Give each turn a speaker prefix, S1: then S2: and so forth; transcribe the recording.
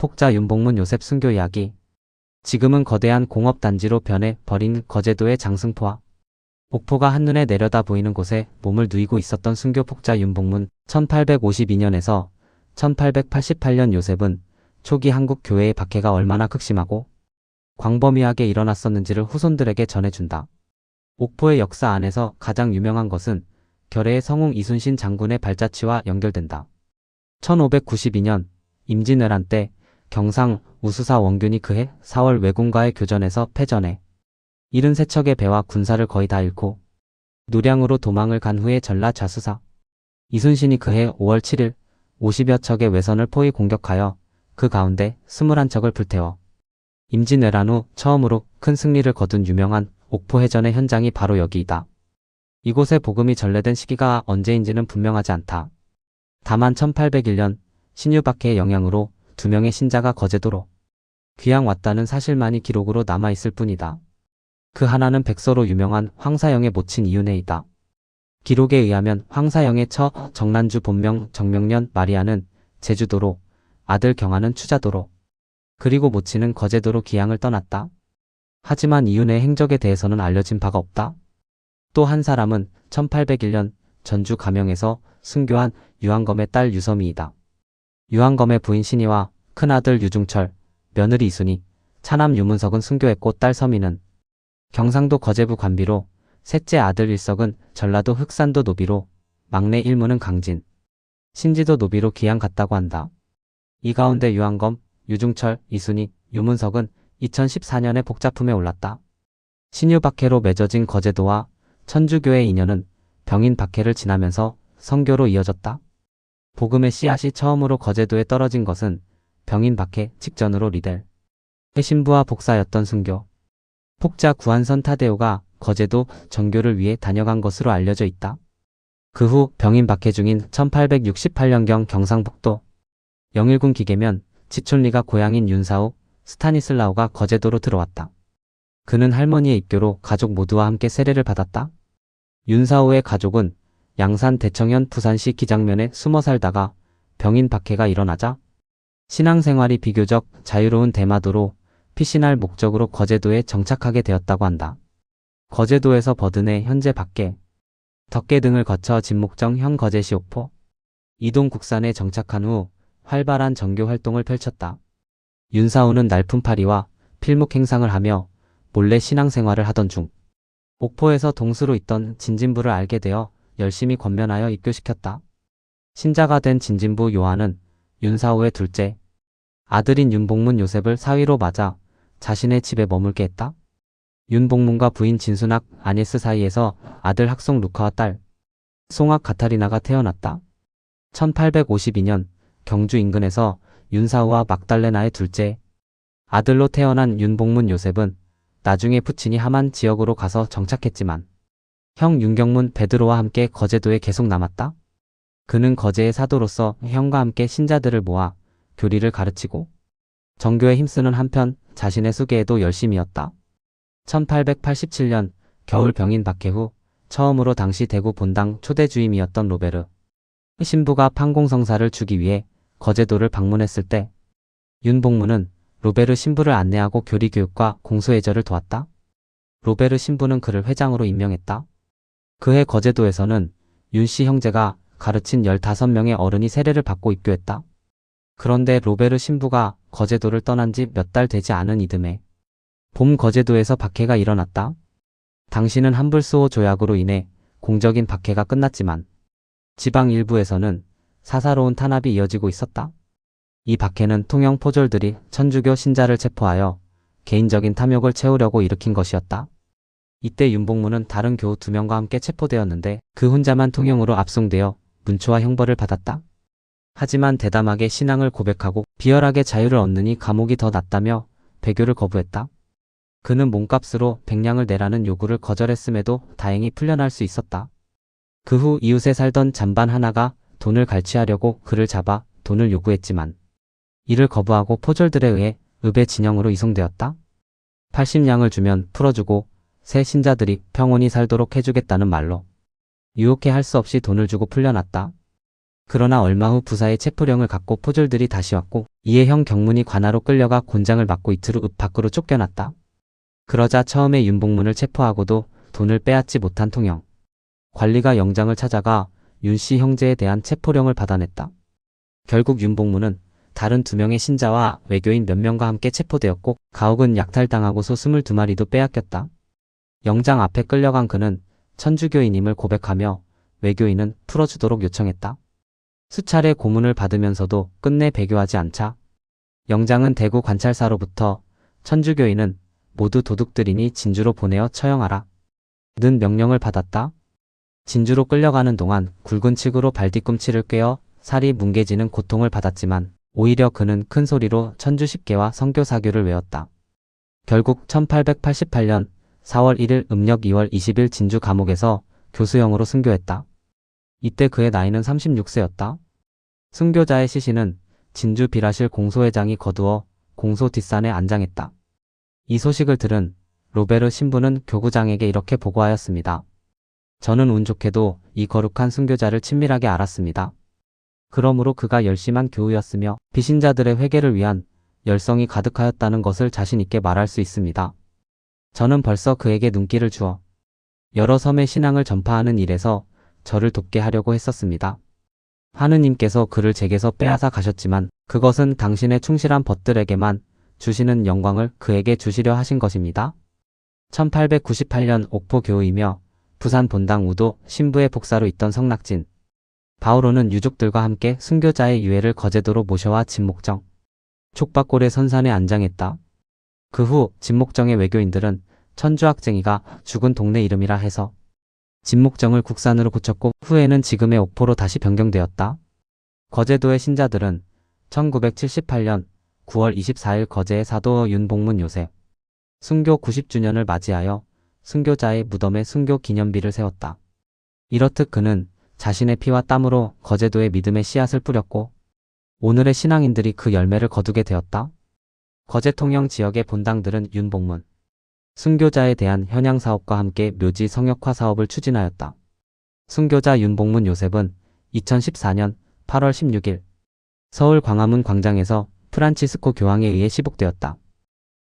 S1: 폭자 윤복문 요셉 순교 이야기. 지금은 거대한 공업단지로 변해 버린 거제도의 장승포와 옥포가 한눈에 내려다 보이는 곳에 몸을 누이고 있었던 순교 폭자 윤복문. 1852년에서 1888년 요셉은 초기 한국 교회의 박해가 얼마나 극심하고 광범위하게 일어났었는지를 후손들에게 전해준다. 옥포의 역사 안에서 가장 유명한 것은 결해의 성웅 이순신 장군의 발자취와 연결된다. 1592년 임진왜란 때 경상 우수사 원균이 그해 4월 왜군과의 교전에서 패전해 73척의 배와 군사를 거의 다 잃고 노량으로 도망을 간 후에 전라 좌수사 이순신이 그해 5월 7일 50여 척의 외선을 포위 공격하여 그 가운데 21척을 불태워 임진왜란 후 처음으로 큰 승리를 거둔 유명한 옥포해전의 현장이 바로 여기이다. 이곳에 복음이 전래된 시기가 언제인지는 분명하지 않다. 다만 1801년 신유박해의 영향으로 2명의 신자가 거제도로 귀양 왔다는 사실만이 기록으로 남아있을 뿐이다. 그 하나는 백서로 유명한 황사영의 모친 이윤혜이다. 기록에 의하면 황사영의 처 정란주 본명 정명년 마리아는 제주도로, 아들 경아는 추자도로, 그리고 모친은 거제도로 귀양을 떠났다. 하지만 이윤혜의 행적에 대해서는 알려진 바가 없다. 또 한 사람은 1801년 전주 가명에서 순교한 유한검의 딸 유섬이이다. 유한검의 부인 신이와 큰아들 유중철, 며느리 이순이, 차남 유문석은 순교했고 딸 서미는 경상도 거제부 관비로, 셋째 아들 일석은 전라도 흑산도 노비로, 막내 일무는 강진, 신지도 노비로 귀양 갔다고 한다. 이 가운데 유한검, 유중철, 이순이, 유문석은 2014년에 복자품에 올랐다. 신유박해로 맺어진 거제도와 천주교의 인연은 병인 박해를 지나면서 선교로 이어졌다. 복음의 씨앗이 처음으로 거제도에 떨어진 것은 병인 박해 직전으로 리델 신부와 복사였던 순교 폭자 구한선 타데오가 거제도 정교를 위해 다녀간 것으로 알려져 있다. 그 후 병인 박해 중인 1868년경 경상북도 영일군 기계면 지촌리가 고향인 윤사우 스타니슬라우가 거제도로 들어왔다. 그는 할머니의 입교로 가족 모두와 함께 세례를 받았다. 윤사우의 가족은 양산 대청현 부산시 기장면에 숨어 살다가 병인 박해가 일어나자 신앙생활이 비교적 자유로운 대마도로 피신할 목적으로 거제도에 정착하게 되었다고 한다. 거제도에서 버드네 현재 밖에 덕계 등을 거쳐 진목정 현 거제시 옥포 이동 국산에 정착한 후 활발한 정교 활동을 펼쳤다. 윤사우는 날품팔이와 필묵 행상을 하며 몰래 신앙생활을 하던 중 옥포에서 동수로 있던 진진부를 알게 되어 열심히 권면하여 입교시켰다. 신자가 된 진진부 요한은 윤사우의 둘째 아들인 윤복문 요셉을 사위로 맞아 자신의 집에 머물게 했다. 윤복문과 부인 진순학 아니스 사이에서 아들 학송 루카와 딸 송학 가타리나가 태어났다. 1852년 경주 인근에서 윤사우와 막달레나의 둘째 아들로 태어난 윤복문 요셉은 나중에 부친이 함안 지역으로 가서 정착했지만 형 윤경문 베드로와 함께 거제도에 계속 남았다. 그는 거제의 사도로서 형과 함께 신자들을 모아 교리를 가르치고 정교에 힘쓰는 한편 자신의 수계에도 열심이었다. 1887년 겨울 병인 박해 후 처음으로 당시 대구 본당 초대 주임이었던 로베르 신부가 판공성사를 주기 위해 거제도를 방문했을 때 윤복문은 로베르 신부를 안내하고 교리 교육과 공소예절을 도왔다. 로베르 신부는 그를 회장으로 임명했다. 그해 거제도에서는 윤씨 형제가 가르친 15명의 어른이 세례를 받고 입교했다. 그런데 로베르 신부가 거제도를 떠난 지 몇 달 되지 않은 이듬해 봄 거제도에서 박해가 일어났다. 당시는 한불수호 조약으로 인해 공적인 박해가 끝났지만 지방 일부에서는 사사로운 탄압이 이어지고 있었다. 이 박해는 통영 포졸들이 천주교 신자를 체포하여 개인적인 탐욕을 채우려고 일으킨 것이었다. 이때 윤복문은 다른 교우 2명과 함께 체포되었는데 그 혼자만 통영으로 압송되어 문초와 형벌을 받았다. 하지만 대담하게 신앙을 고백하고 비열하게 자유를 얻느니 감옥이 더 낫다며 배교를 거부했다. 그는 몸값으로 100냥을 내라는 요구를 거절했음에도 다행히 풀려날 수 있었다. 그 후 이웃에 살던 잠반 하나가 돈을 갈취하려고 그를 잡아 돈을 요구했지만 이를 거부하고 포졸들에 의해 읍의 진영으로 이송되었다. 80냥을 주면 풀어주고 새 신자들이 평온히 살도록 해주겠다는 말로 유혹해 할 수 없이 돈을 주고 풀려났다. 그러나 얼마 후 부사의 체포령을 갖고 포졸들이 다시 왔고 이에 형 경문이 관하로 끌려가 곤장을 맞고 이틀 후 읍 밖으로 쫓겨났다. 그러자 처음에 윤복문을 체포하고도 돈을 빼앗지 못한 통영 관리가 영장을 찾아가 윤씨 형제에 대한 체포령을 받아냈다. 결국 윤복문은 다른 2명의 신자와 외교인 몇 명과 함께 체포되었고 가옥은 약탈당하고 소 22마리도 빼앗겼다. 영장 앞에 끌려간 그는 천주교인임을 고백하며 외교인은 풀어주도록 요청했다. 수차례 고문을 받으면서도 끝내 배교하지 않자 영장은 대구 관찰사로부터 천주교인은 모두 도둑들이니 진주로 보내어 처형하라 는 명령을 받았다. 진주로 끌려가는 동안 굵은 칡으로 발뒤꿈치를 꿰어 살이 뭉개지는 고통을 받았지만 오히려 그는 큰 소리로 천주 10개와 성교사교를 외웠다. 결국 1888년 4월 1일 음력 2월 20일 진주 감옥에서 교수형으로 순교했다. 이때 그의 나이는 36세였다. 순교자의 시신은 진주 비라실 공소회장이 거두어 공소 뒷산에 안장했다. 이 소식을 들은 로베르 신부는 교구장에게 이렇게 보고하였습니다. 저는 운 좋게도 이 거룩한 순교자를 친밀하게 알았습니다. 그러므로 그가 열심한 교우였으며 비신자들의 회개를 위한 열성이 가득하였다는 것을 자신 있게 말할 수 있습니다. 저는 벌써 그에게 눈길을 주어 여러 섬의 신앙을 전파하는 일에서 저를 돕게 하려고 했었습니다. 하느님께서 그를 제게서 빼앗아 가셨지만 그것은 당신의 충실한 벗들에게만 주시는 영광을 그에게 주시려 하신 것입니다. 1898년 옥포 교우이며 부산 본당 우도 신부의 복사로 있던 성낙진 바오로는 유족들과 함께 순교자의 유해를 거제도로 모셔와 진목정 촉박골의 선산에 안장했다. 그 후 진목정의 외교인들은 천주학쟁이가 죽은 동네 이름이라 해서 진목정을 국산으로 고쳤고 후에는 지금의 옥포로 다시 변경되었다. 거제도의 신자들은 1978년 9월 24일 거제의 사도 윤복문 요셉 순교 90주년을 맞이하여 순교자의 무덤에 순교 기념비를 세웠다. 이렇듯 그는 자신의 피와 땀으로 거제도의 믿음의 씨앗을 뿌렸고 오늘의 신앙인들이 그 열매를 거두게 되었다. 거제 통영 지역의 본당들은 윤복문 순교자에 대한 현양 사업과 함께 묘지 성역화 사업을 추진하였다. 순교자 윤복문 요셉은 2014년 8월 16일 서울 광화문 광장에서 프란치스코 교황에 의해 시복되었다.